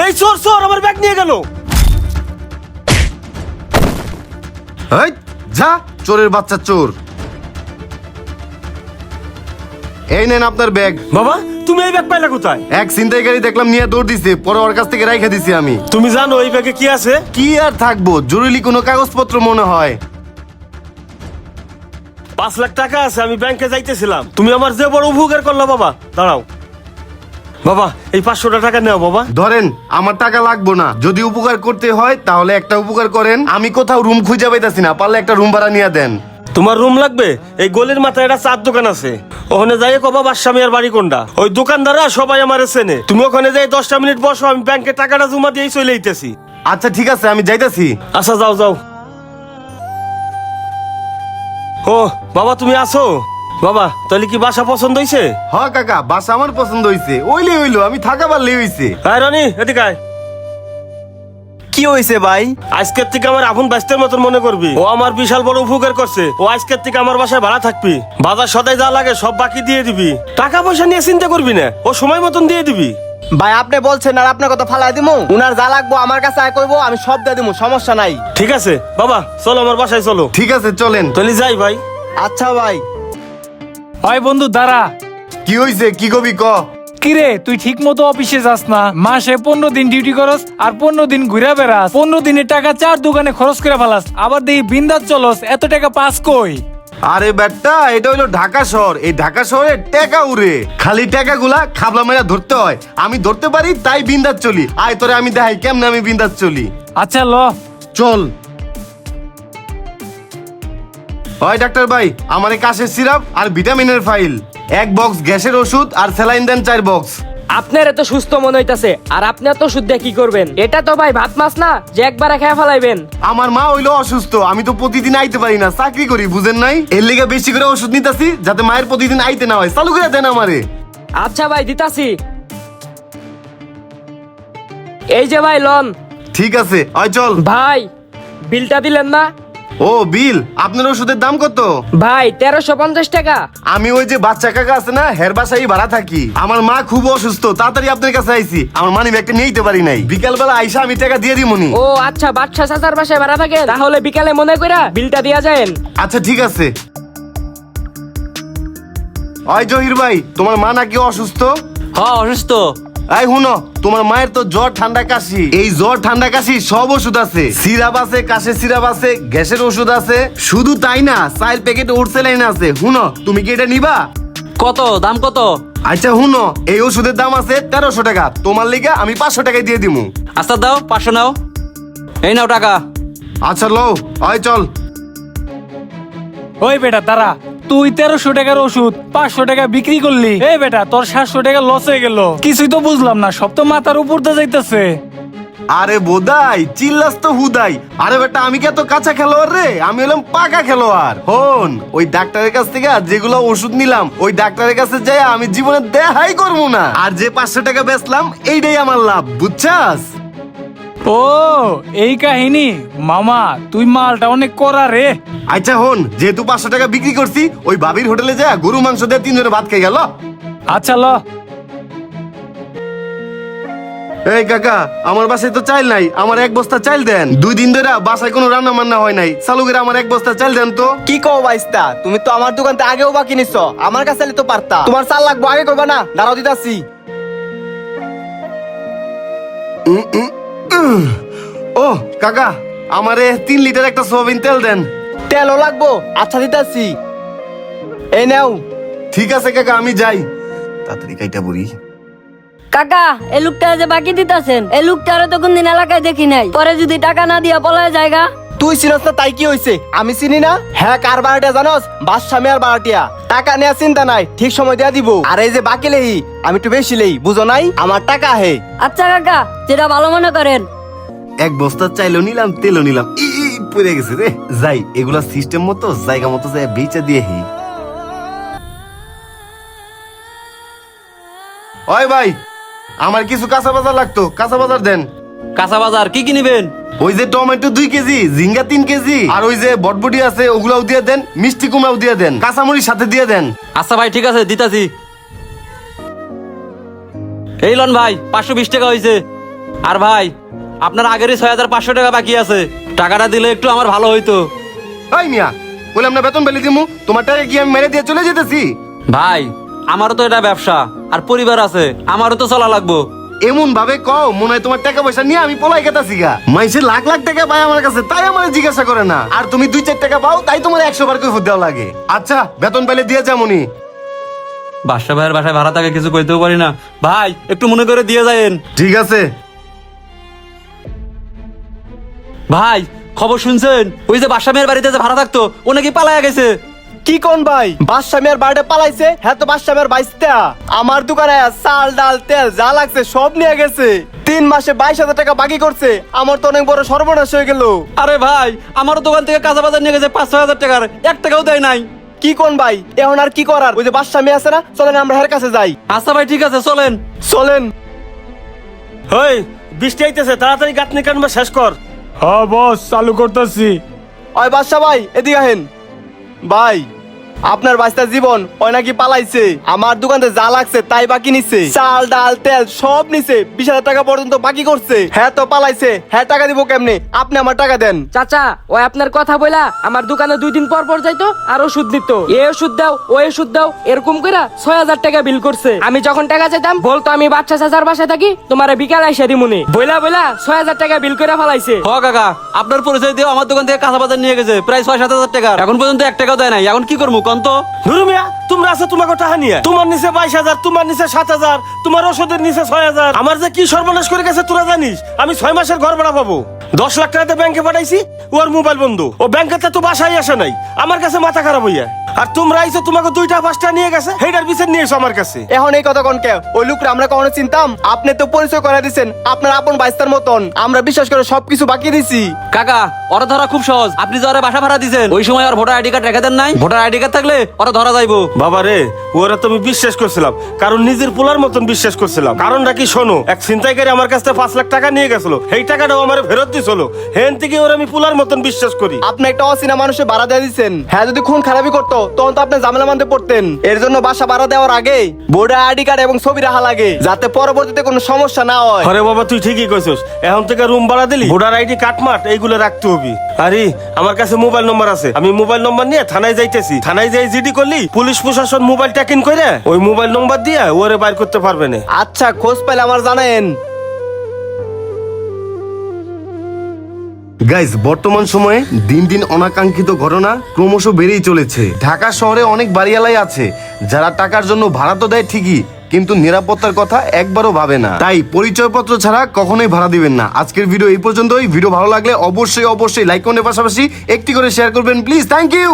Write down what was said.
এই চোর চোর আমার ব্যাগ নিয়ে গেল। এই যা, চোরের বাচ্চা চোর। এই নেন আপনার ব্যাগ। বাবা তুমি এই ব্যাগ পাইলা কোথায়? এক ছিনতাইকারী দেখলাম নিয়ে দৌড় দিছে, পরে ওর কাছ থেকে রাইখা দিছি আমি। তুমি জানো এই ব্যাগে কি আছে? কি আর থাকবো, জরুরি কোনো কাগজপত্র মনে হয়। 5 লাখ টাকা আছে, আমি ব্যাংকে যাইতেছিলাম। তুমি আমার যে বড় উপকার করলো বাবা। দাঁড়াও বাবা, এই 500 টাকা নেও বাবা। ধরেন, আমার টাকা লাগবো না। যদি উপকার করতে হয় তাহলে একটা উপকার করেন, আমি কোথাও রুম খুঁজে পাইতাছি না, পারলে একটা রুম ভাড়া নিয়ে দেন। তোমার রুম লাগবে? এই গলির মাথায় একটা চার দোকান আছে, ওখানে যাই কবা বাদশা মিয়ার বাড়ি কোনটা। ওই দোকানদাররা সবাই আমার চেনে। তুমি ওখানে যাই 10টা মিনিট বসো, আমি ব্যাংকে টাকাটা জমা দিয়েই চলে আইতেছি। আচ্ছা ঠিক আছে, আমি যাইতাছি। আচ্ছা যাও যাও। ও বাবা তুমি আছো? বাবা তাহলে কি বাসা পছন্দ হইছে? হ কাকা, বাসা আমার পছন্দ হইছে। ওইলে হইলো, আমি থাকা পারলে হইছে। হ্যাঁ রনি এদিকে আয়। কি হয়েছে ভাই? আজকের থেকে আমার আপন ব্যস্তের মতন মনে করবি। ও আমার বিশাল বড় উপকার করছে। ও আজকের থেকে আমার বাসায় ভাড়া থাকবি। বাজার সদাই যা লাগে সব বাকি দিয়ে দিবি। টাকা পয়সা নিয়ে চিন্তা করবি না, ও সময় মতন দিয়ে দিবি। ভাই আপনি বলছেন আর আপনার কথা ফালাই দিমু? উনার যা লাগবো আমার কাছে আয় করবো, আমি সব দিয়ে দিমু, সমস্যা নাই। ঠিক আছে বাবা, চলো আমার বাসায় চলো। ঠিক আছে চলেন। তাহলে যাই ভাই। আচ্ছা ভাই। ওই বন্ধু দাঁড়া। কি হইছে, কি কবি ক। কিরে তুই ঠিক মতো অফিসে যাস না? মাসে 15 দিন ডিউটি করস আর 15 দিন ঘুরে বেড়াস। 15 দিনের টাকা 4 দোকানে খরচ করে ফেলাস, আবার দেখি বিন্দাস চলস। এত টাকা পাস কই? আরে বেটা, এটা হইলো ঢাকা শহর। এই ঢাকা শহরে টাকা উড়ে, খালি টাকা গুলা খাবলা মেরা ধরতে হয়। আমি ধরতে পারি তাই বিন্দাস চলি। আয় তোরে আমি দেখাই কেমনে আমি বিন্দাস চলি। আচ্ছা ল। চল। ওই ডাক্তার ভাই, আমার এই কাশের সিরাপ আর ভিটামিনের ফাইল, 1 বক্স গ্যাসের ওষুধ আর স্যালাইন দেন 4 বক্স। আপনার এত সুস্থ মনে হইতাছে আর আপনি এত শুদ্ধ কি করবেন? এটা তো ভাই ভাত মাছ না যে একবারে খেয়ে ফেলাইবেন। আমার মা হইলো অসুস্থ, আমি তো প্রতিদিন আইতে পারি না, চাকরি করি বুঝেন নাই। এর লিগে বেশি করে ওষুধ নিতাছি যাতে মায়ের প্রতিদিন আইতে না হয়। চালু করে দেন আমারে। আচ্ছা ভাই দিতাছি। এই যে ভাই লন। ঠিক আছে, ওই চল। ভাই বিলটা দিলেন না? ও বিল, আপনার ওষুধের দাম কত? ভাই 1350 টাকা। আমি ওই যে বাচ্চা কাকা আছে না, হের বাসায় ভাড়া থাকি। আমার মা খুব অসুস্থ, তাড়াতাড়ি আপনার কাছে আইছি। আমার মানি ব্যাগটা নিতে পারি নাই, বিকাল বেলা আইসা আমি টাকা দিয়ে দিমুনি। ও আচ্ছা, বাদশা চাচার বাসায় ভাড়া থাকে, তাহলে বিকালে মনে কইরা বিলটা দিয়া যায়েন। আচ্ছা ঠিক আছে। ওই জহির ভাই, তোমার মা নাকি অসুস্থ? হ্যাঁ অসুস্থ। এই হুনো, তোমার মায়ের তো জ্বর ঠান্ডা কাশি। এই জ্বর ঠান্ডা কাশি সব ওষুধ আছে, সিরাপ আছে, কাশের সিরাপ আছে, গ্যাসের ওষুধ আছে। শুধু তাই না, 4 প্যাকেট ওরসেলাইন আছে। হুনো, তুমি কি এটা নিবা? কত দাম কত? আচ্ছা হুনো, এই ওষুধের দাম আছে 1300 টাকা। তোমার লিগা আমি 500 টাকায় দিয়ে দিমু। আচ্ছা দাও 500 নাও। এই নাও টাকা। আচ্ছা লও, ওই চল। ওই বেটা দাঁড়া। তুই 1300 টাকার ওষুধ 500 টাকা বিক্রি করলি। এই বেটা তোর 700 টাকা লস হয়ে গেল। কিছুই তো বুঝলাম না, সব তো মাথার উপর দিয়ে যাইতেছে। আরে বোধাই, চিল্লাস তো হুদাই। আরে বেটা, আমি কি এত কাঁচা খেলোয়াড় রে? আমি হলাম পাকা খেলোয়াড়। হন, ওই ডাক্তারের কাছ থেকে যেগুলো ওষুধ নিলাম, ওই ডাক্তারের কাছে যাই আমি জীবনে দেখাই করবো না। আর যে 500 টাকা বেচলাম, এইটাই আমার লাভ, বুঝছাস? ও এই কাহিনী। মামা তুই মালটা অনেক করা রে। আচ্ছা হন, যেহেতু 500 টাকা বিক্রি করছি, ওই ভাবির হোটেলে যা গরু মাংস দিয়ে 3 জনে ভাত খেয়ে গেল। আচ্ছা ল। এই কাকা, আমার বাসায় তো চাল নাই, আমার 1 বস্তা চাল দেন। 2 দিন ধরে বাসায় কোনো রান্না বান্না হয় নাই, চালু করে আমার 1 বস্তা চাল দেন তো। কি কও বাইস্তা, তুমি তো আমার দোকান থেকে আগেও বাকি নিছ, আমার কাছে এলে তো পারতা। তোমার চাল লাগবো, আগে করবা না? দাঁড়াও দিতাছি। ও কাকা, আমারে 3 লিটার একটা সোয়াবিন তেল দেন। তেলও লাগবো? আচ্ছা দিতাছি। এই নাও। ঠিক আছে কাকা, আমি যাই। তাড়াতাড়ি কাইটা বুড়ি। কাকা এই লোকটা যে বাকি দিতেছেন, এই লোকটারে তো কোনদিন এলাকায় দেখি নাই। পরে যদি টাকা না দিয়া পলায় জায়গা। তুই চিনস না তাই কি হইছে? আমি চিনি না? হ্যাঁ, কার বারোটিয়া জানস? বাদশা মিয়ার বারোটিয়া। টাকা নেওয়া চিন্তা নাই, ঠিক সময় দিয়া দিব। আর এই যে বাকি লেহি, আমি একটু বেশি লেই, বুঝো নাই? আমার টাকা হে। আচ্ছা কাকা, যেটা ভালো মনে করেন। 1 বস্তা চাইলো নিলাম, তেলও নিলাম। পড়ে গেছে রে। যাই, এগুলা সিস্টেম মতো জায়গা মতো যায় বেচা দিয়ে হি। ওই ভাই, আমার কিছু কাঁচা বাজার লাগতো, কাঁচা বাজার দেন। কাঁচা বাজার কি কি নিবেন? ওই যে টমেটো 2 কেজি, ঝিঙ্গা 3 কেজি, আর ওই যে বটবটি আছে ওগুলাও দিয়ে দেন, মিষ্টি কুমড়াও দিয়ে দেন, কাঁচামরিচ সাথে দিয়ে দেন। আচ্ছা ভাই ঠিক আছে দিতাছি। এই লন ভাই 520 টাকা হয়েছে। আর ভাই আপনার আগেরই 6,500 টাকা বাকি আছে, টাকাটা দিলে একটু আমার ভালো হইতো। এই মিয়া, বললাম না বেতন পেলে দিমু, তোমার টাকা কি আমি মেরে দিয়ে চলে যেতেছি? ভাই আমারও তো এটা ব্যবসা আর পরিবার আছে, আমারও তো চলা লাগবো। এমন ভাবে কও মনে হয় তোমার টাকা পয়সা নিয়ে আমি পলাই গেতাছি গা। মাইসে লাখ লাখ টাকা পায় আমার কাছে, তাই আমার জিজ্ঞাসা করে না। আর তুমি 2-4 টাকা পাও, তাই তোমার 100 বার কৈফিয়ত দেওয়া লাগে। আচ্ছা বেতন পেলে দিয়ে যামুনি। বাদশা ভাইয়ের বাসায় ভাড়া থাকে, কিছু কইতেও পারি না। ভাই একটু মনে করে দিয়ে যায়েন। ঠিক আছে। ভাই খবর শুনছেন? ওই যে বাদশা মেয়ের বাড়িতে যে ভাড়া থাকতো, ও নাকি পালায়া গেছে। কি কোন ভাই, বাদশা মিয়ার বাড়িতে পালাইছে? হ্যাঁ তো বাদশা মিয়ার বাইস্তা আমার দোকানে চাল ডাল তেল যা লাগছে সব নিয়ে গেছে। 3 মাসে 22,000 টাকা বাকি করছে। আমার তো অনেক বড় সর্বনাশ হয়ে গেল। আরে ভাই আমারও দোকান থেকে কাঁচা বাজার নিয়ে গেছে 5-6 হাজার টাকার, 1 টাকাও দেয় নাই। কি কোন ভাই, এখন আর কি করার? ওই যে বাদশা মিয়া আছে না, চলেন আমরা হের কাছে যাই। আচ্ছা ভাই ঠিক আছে চলেন। চলেন। হই, বৃষ্টি আইতেছে, তাড়াতাড়ি গাঁথনি কাটবা শেষ কর। হ্যাঁ বস, চালু করতেছি। ওই বাদশা ভাই এদিকে আহেন। ভাই আপনার বাচ্চার জীবন ওই নাকি পালাইছে। আমার দোকানে যা লাগছে তাই বাকি নিছে, চাল ডাল তেল সব নিছে। 20,000 টাকা পর্যন্ত বাকি করছে। হ্যাঁ তো পালাইছে, হ্যাঁ টাকা দিব কেমনে? আপনি আমার টাকা দেন। চাচা ওই আপনার কথা বইলা আমার দোকানে 2 দিন পর পর যাইতো আর ওষুধ দিত। এ ওষুধ দাও ও ওষুধ দাও এরকম কইরা 6,000 টাকা বিল করছে। আমি যখন টাকা চাইতাম বলতো আমি বাচ্চা চাচার বাসায় থাকি, তোমারে বিকাল আইসা দিমুনি। বইলা বইলা 6,000 টাকা বিল করে ফেলাইছে। হ কাকা, আপনার পরিচয় দিয়ে আমার দোকান থেকে কাঁচা বাজার নিয়ে গেছে প্রায় 6-7 হাজার টাকা, এখন পর্যন্ত 1 টাকাও দেয় নাই। এখন কি করবো কোন তো? নুরু মিয়া, তোমরা আছো তোমাকে টাকা নিয়ে, তোমার নিচে 22,000, তোমার নিচে 7,000, তোমার ওষুধের নিচে 6,000। আমার যে কি সর্বনাশ করে গেছে তোরা জানিস? আমি 6 মাসের ঘর ভাড়া পাবো। 10 লাখ টাকাতে ব্যাংকে পাঠাইছি, ওর মোবাইল বন্ধ। ও ব্যাংকেতে তো বাসায় আসে নাই, আমার কাছে মাথা খারাপ হইয়া। আর তোমরা আইছো, তোমাকে 2টা-5টা নিয়ে গেছে, হেডার বিচার নিয়েছো আমার কাছে। এখন এই কথা কোন কে? ওই লোকরা আমরা কখনো চিনতাম? আপনি তো পরিচয় করে দিছেন আপনার আপন বাইস্তার মতন। আমরা বিশ্বাস করে সবকিছু বাকি দিছি। কাকা ওরা ধরা খুব সহজ। আপনি যে ওরা বাসা ভাড়া দিছেন ওই সময় আর ভোটার আইডি কার্ড রেখে দেন নাই। ভোটার আইডি কার্ড থাকলে ওরা ধরা যাইবো। বাবা রে, ওরা তো আমি বিশ্বাস করছিলাম, কারণ নিজের পোলার মতন বিশ্বাস করছিলাম। কারণটা কি শোনো, এক ছিনতাইকারী আমার কাছ থেকে 5 লাখ টাকা নিয়ে গেছিল, এই টাকাটাও আমার ফেরত দিছিল। হেন থেকে ওরা আমি পোলার মতন বিশ্বাস করি। আপনি একটা অচেনা মানুষের ভাড়া দিয়ে দিচ্ছেন। হ্যাঁ যদি খুন খারাপি করতো তখন তো আপনি ঝামেলা মানতে পড়তেন। এর জন্য বাসা ভাড়া দেওয়ার আগে ভোটার আইডি কার্ড এবং ছবি রাখা লাগে, যাতে পরবর্তীতে কোনো সমস্যা না হয়। আরে বাবা তুই ঠিকই কইছস, এখন থেকে রুম ভাড়া দিলি ভোটার আইডি কাটমাট এইগুলো রাখতে হবে। আরে আমার কাছে মোবাইল নম্বর আছে, আমি মোবাইল নম্বর নিয়ে থানায় যাইতেছি। থানায় যাই জিডি করলি পুলিশ প্রশাসন মোবাইল ট্যাকিং করে ওই মোবাইল নম্বর দিয়ে ওরে বাইর করতে পারবে না। আচ্ছা খোঁজ পেলে আমার জানেন। গাইস, বর্তমান সময়ে দিন দিন অনাকাঙ্ক্ষিত ঘটনা ক্রমশ বেড়েই চলেছে। ঢাকা শহরে অনেক বাড়িওয়ালাই আছে যারা টাকার জন্য ভাড়া তো দেয় ঠিকই, কিন্তু নিরাপত্তার কথা একবারও ভাবে না। তাই পরিচয়পত্র ছাড়া কখনোই ভাড়া দিবেন না। আজকের ভিডিও এই পর্যন্তই। ভিডিও ভালো লাগলে অবশ্যই লাইক কমেন্টের পাশাপাশি একটি করে শেয়ার করবেন প্লিজ। Thank you.